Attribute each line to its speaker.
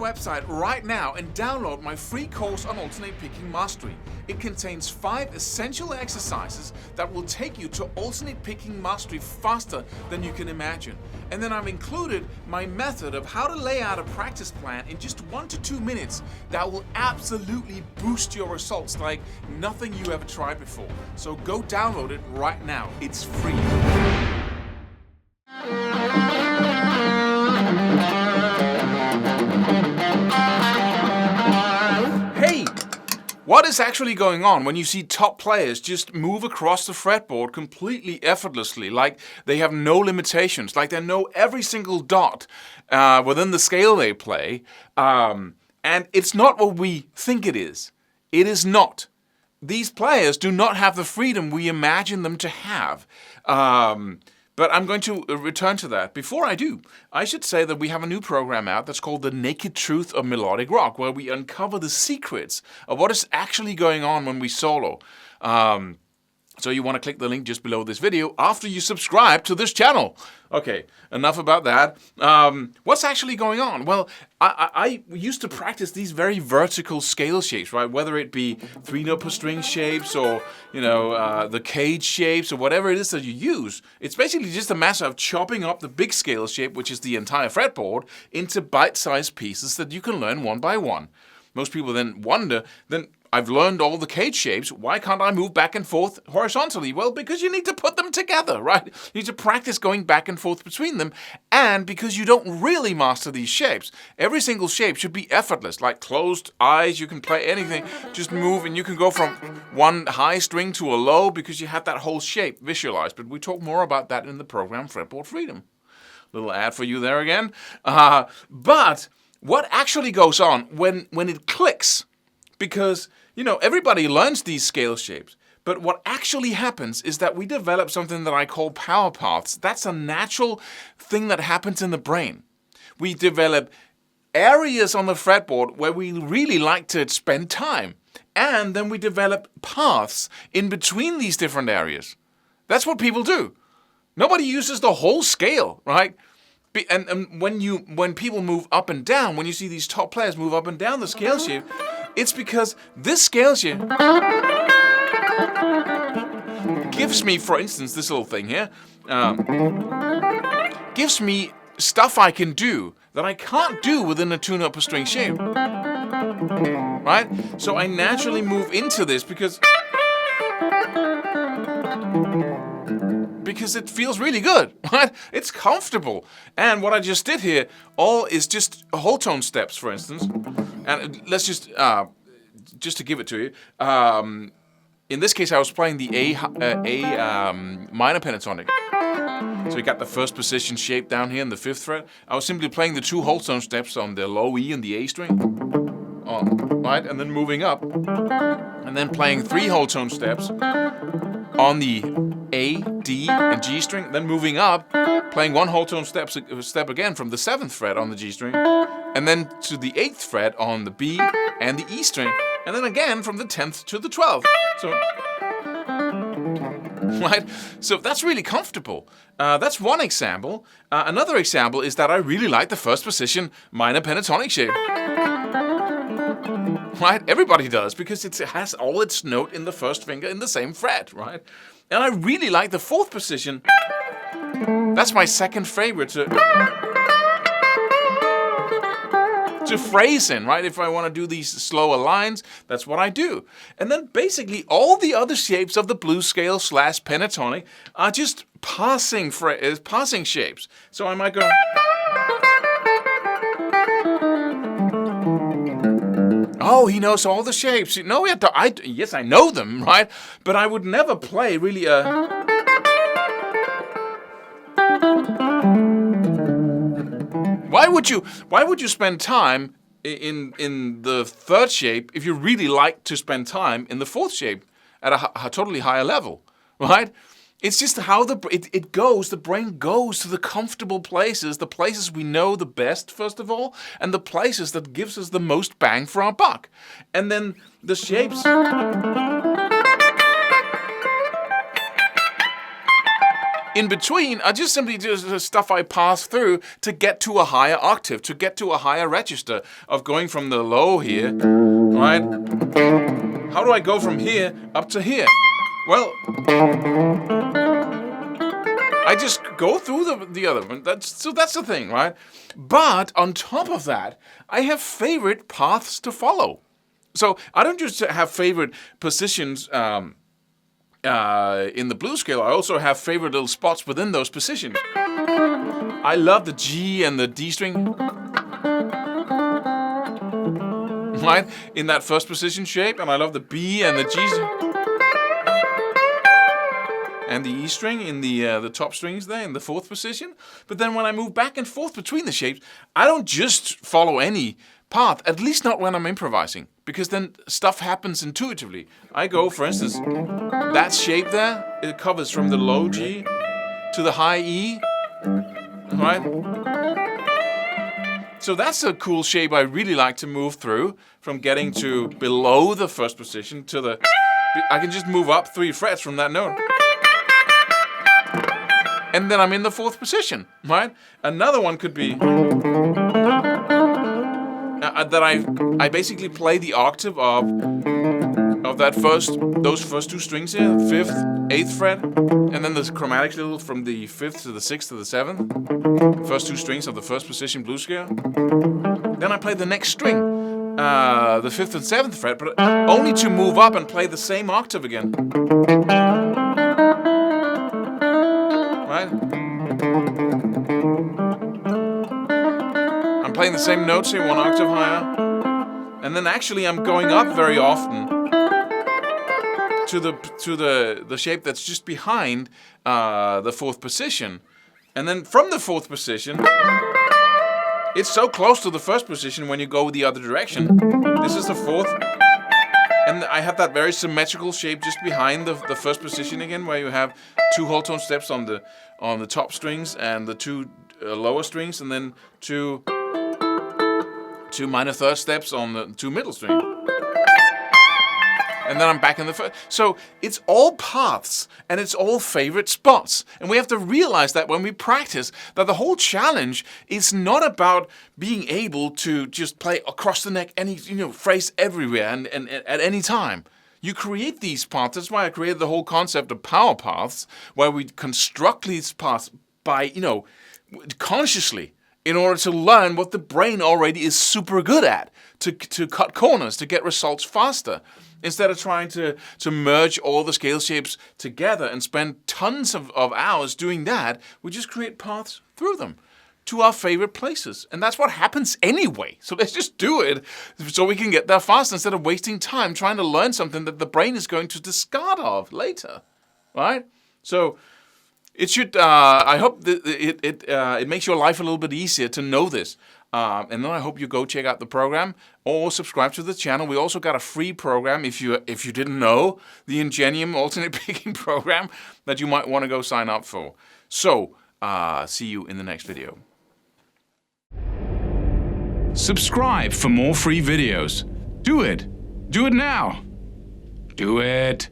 Speaker 1: website right now and download my free course on alternate picking mastery. It contains 5 essential exercises that will take you to alternate picking mastery faster than you can imagine. And then I've included my method of how to lay out a practice plan in just 1 to 2 minutes that will absolutely boost your results like nothing you ever tried before. So go download it right now. It's free. What is actually going on when you see top players just move across the fretboard completely effortlessly, like they have no limitations, like they know every single dot within the scale they play, and it's not what we think it is. It is not. These players do not have the freedom we imagine them to have. But I'm going to return to that. Before I do, I should say that we have a new program out that's called The Naked Truth of Melodic Rock, where we uncover the secrets of what is actually going on when we solo. So you want to click the link just below this video after you subscribe to this channel. Okay, enough about that. What's actually going on? Well, I used to practice these very vertical scale shapes, right? Whether it be 3-note per string shapes or, the cage shapes or whatever it is that you use. It's basically just a matter of chopping up the big scale shape, which is the entire fretboard, into bite-sized pieces that you can learn one by one. Most people then wonder, I've learned all the cage shapes, why can't I move back and forth horizontally? Well, because you need to put them together, right? You need to practice going back and forth between them, and because you don't really master these shapes. Every single shape should be effortless, like closed eyes, you can play anything, just move, and you can go from one high string to a low because you have that whole shape visualized. But we talk more about that in the program Fretboard Freedom. Little ad for you there again. But what actually goes on when it clicks, because everybody learns these scale shapes, but what actually happens is that we develop something that I call power paths. That's a natural thing that happens in the brain. We develop areas on the fretboard where we really like to spend time, and then we develop paths in between these different areas. That's what people do. Nobody uses the whole scale, right? And when people move up and down, when you see these top players move up and down the scale shape, it's because this scale shape gives me, for instance, this little thing here, gives me stuff I can do that I can't do within a 2-note per string shape. Right? So I naturally move into this because it feels really good, right? It's comfortable. And what I just did here, all is just whole tone steps, for instance. And let's just to give it to you. In this case, I was playing the A minor pentatonic. So we got the first position shape down here in the 5th fret. I was simply playing the 2 whole tone steps on the low E and the A string, right, and then moving up, and then playing 3 whole tone steps on the A, D, and G string, then moving up, playing 1 whole tone step again from the 7th fret on the G string, and then to the 8th fret on the B and the E string, and then again from the 10th to the 12th. Right? So that's really comfortable. That's one example. Another example is that I really like the first position minor pentatonic shape. Right? Everybody does, because it has all its note in the first finger in the same fret, right? And I really like the 4th position. That's my second favorite to phrase in, right? If I want to do these slower lines, that's what I do. And then basically all the other shapes of the blues scale / pentatonic are just passing shapes. So I might go. Oh, he knows all the shapes. No, yes, I know them, right? But I would never play really a. Why would you spend time in the 3rd shape if you really like to spend time in the 4th shape at a totally higher level, right? It's just how the brain goes to the comfortable places, the places we know the best, first of all, and the places that gives us the most bang for our buck. And then the shapes. in between are just simply just the stuff I pass through to get to a higher octave, to get to a higher register of going from the low here, right? How do I go from here up to here? Well, I just go through the other one. That's the thing, right? But on top of that, I have favorite paths to follow. So I don't just have favorite positions in the blues scale. I also have favorite little spots within those positions. I love the G and the D string, right, in that first position shape, and I love the B and the G and the E string in the top strings there in the fourth position. But then when I move back and forth between the shapes, I don't just follow any path, at least not when I'm improvising, because then stuff happens intuitively. I go, for instance, that shape there, it covers from the low G to the high E, right? So that's a cool shape I really like to move through, from getting to below the first position to the... I can just move up 3 frets from that note. And then I'm in the fourth position, right? Another one could be that I basically play the octave of those first 2 strings here, 5th, 8th fret, and then the chromatic little from the 5th to the 6th to the 7th, first 2 strings of the first position blues scale. Then I play the next string, the 5th and 7th fret, but only to move up and play the same octave again. Right? I'm playing the same notes here, 1 octave higher, and then actually I'm going up very often to the shape that's just behind the 4th position, and then from the 4th position, it's so close to the 1st position when you go the other direction. This is the 4th. And I have that very symmetrical shape just behind the 1st position again, where you have 2 whole tone steps on the top strings and the 2 lower strings, and then 2 minor 3rd steps on the 2 middle strings. And then I'm back in the first. So it's all paths and it's all favorite spots. And we have to realize that when we practice, that the whole challenge is not about being able to just play across the neck any phrase everywhere and at any time. You create these paths. That's why I created the whole concept of power paths, where we construct these paths by consciously, in order to learn what the brain already is super good at, to cut corners, to get results faster. Instead of trying to merge all the scale shapes together and spend tons of hours doing that, we just create paths through them to our favorite places. And that's what happens anyway. So let's just do it so we can get there fast, instead of wasting time trying to learn something that the brain is going to discard of later, right? So it should, I hope that it makes your life a little bit easier to know this. And then I hope you go check out the program or subscribe to the channel. We also got a free program, if you didn't know, the Ingenium alternate picking program that you might want to go sign up for. So, see you in the next video. Subscribe for more free videos. Do it. Do it now. Do it.